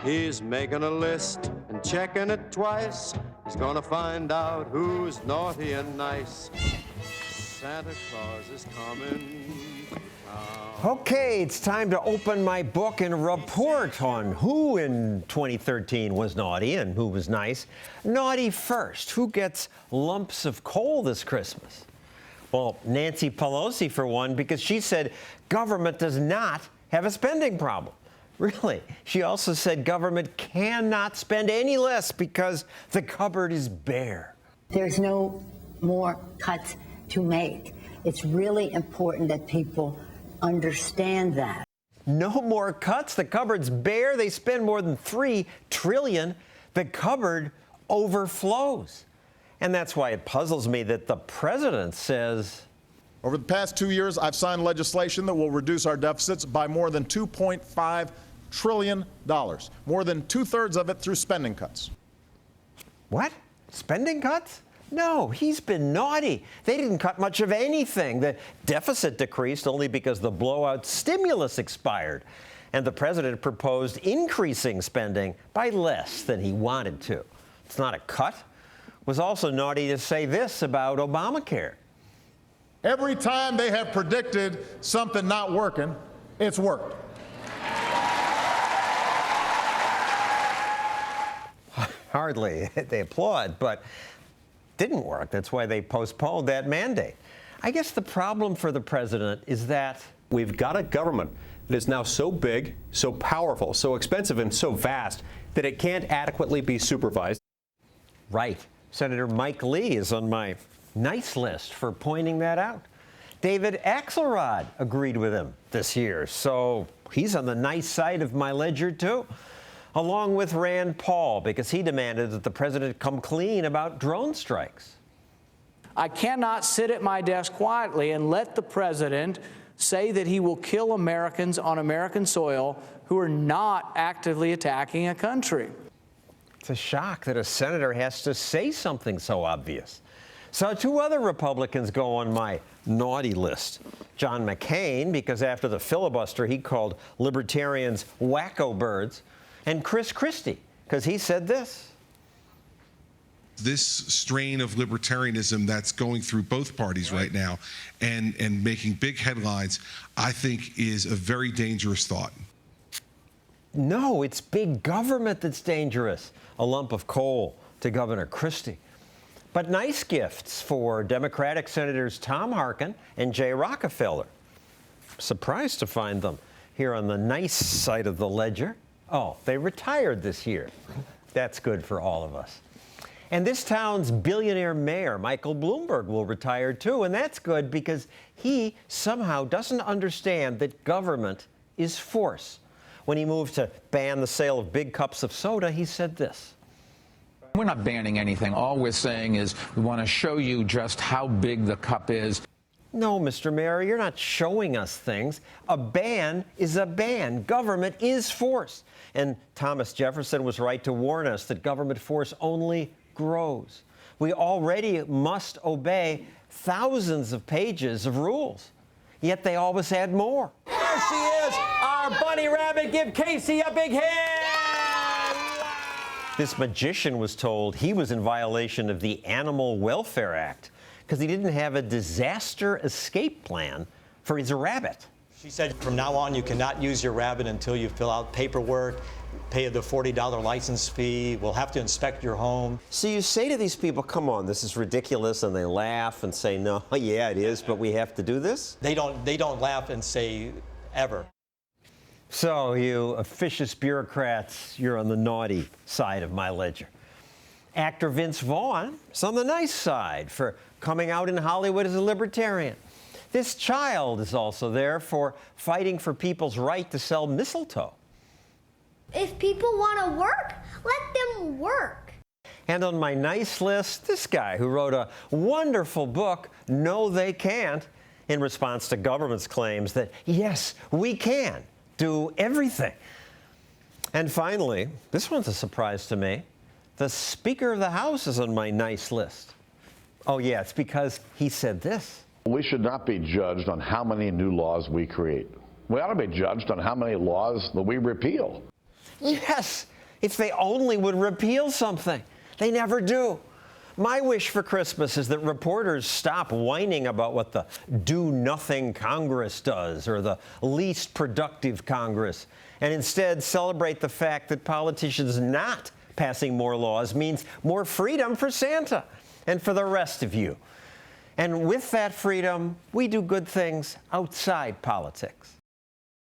He's making a list and checking it twice. He's gonna find out who's naughty and nice. Santa Claus is coming to town. Okay, it's time to open my book and report on who in 2013 was naughty and who was nice. Naughty first. Who gets lumps of coal this Christmas? Well, Nancy Pelosi, for one, because she said government does not have a spending problem. Really. She also said government cannot spend any less because the cupboard is bare. There's no more cuts to make. It's really important that people understand that. No more cuts. The cupboard's bare. They spend more than $3 trillion. The cupboard overflows. And that's why it puzzles me that the president says, over the past 2 years, I've signed legislation that will reduce our deficits by more than $2.5 trillion, more than 2/3 of it through spending cuts. What? Spending cuts? No, he's been naughty. They didn't cut much of anything. The deficit decreased only because the blowout stimulus expired. And the president proposed increasing spending by less than he wanted to. It's not a cut. It was also naughty to say this about Obamacare. Every time they have predicted something not working, it's worked. Hardly. They applaud, but didn't work. That's why they postponed that mandate. I guess the problem for the president is that we've got a government that is now so big, so powerful, so expensive, and so vast that it can't adequately be supervised. Right. Senator Mike Lee is on my nice list for pointing that out. David Axelrod agreed with him this year, so he's on the nice side of my ledger, too. Along with Rand Paul, because he demanded that the president come clean about drone strikes. I cannot sit at my desk quietly and let the president say that he will kill Americans on American soil who are not actively attacking a country. It's a shock that a senator has to say something so obvious. So 2 other Republicans go on my naughty list. John McCain, because after the filibuster he called libertarians wacko birds, and Chris Christie, because he said this. This strain of libertarianism that's going through both parties right now and making big headlines, I think is a very dangerous thought. No, it's big government that's dangerous. A lump of coal to Governor Christie. But nice gifts for Democratic Senators Tom Harkin and Jay Rockefeller. Surprised to find them here on the nice side of the ledger. Oh, they retired this year. That's good for all of us. And this town's billionaire mayor, Michael Bloomberg, will retire too, and that's good because he somehow doesn't understand that government is force. When he moved to ban the sale of big cups of soda, he said this. We're not banning anything. All we're saying is we want to show you just how big the cup is. No, Mr. Mayor, you're not showing us things. A ban is a ban. Government is force. And Thomas Jefferson was right to warn us that government force only grows. We already must obey thousands of pages of rules, yet they always add more. There she is, our bunny rabbit. Give Casey a big hand. This magician was told he was in violation of the Animal Welfare Act because he didn't have a disaster escape plan for his rabbit. She said from now on you cannot use your rabbit until you fill out paperwork, pay the $40 license fee, we'll have to inspect your home. So you say to these people, come on, this is ridiculous, and they laugh and say, no, yeah, it is, but we have to do this? They don't laugh and say ever. So you officious bureaucrats, you're on the naughty side of my ledger. Actor Vince Vaughn is on the nice side for coming out in Hollywood as a libertarian. This child is also there for fighting for people's right to sell mistletoe. If people want to work, let them work. And on my nice list, this guy who wrote a wonderful book, No, They Can't, in response to government's claims that, yes, we can do everything. And finally, this one's a surprise to me. The Speaker of the House is on my nice list. Oh, yeah, it's because he said this. We should not be judged on how many new laws we create. We ought to be judged on how many laws that we repeal. Yes, if they only would repeal something. They never do. My wish for Christmas is that reporters stop whining about what the do-nothing Congress does or the least productive Congress, and instead celebrate the fact that politicians not passing more laws means more freedom for Santa and for the rest of you. And with that freedom, we do good things outside politics.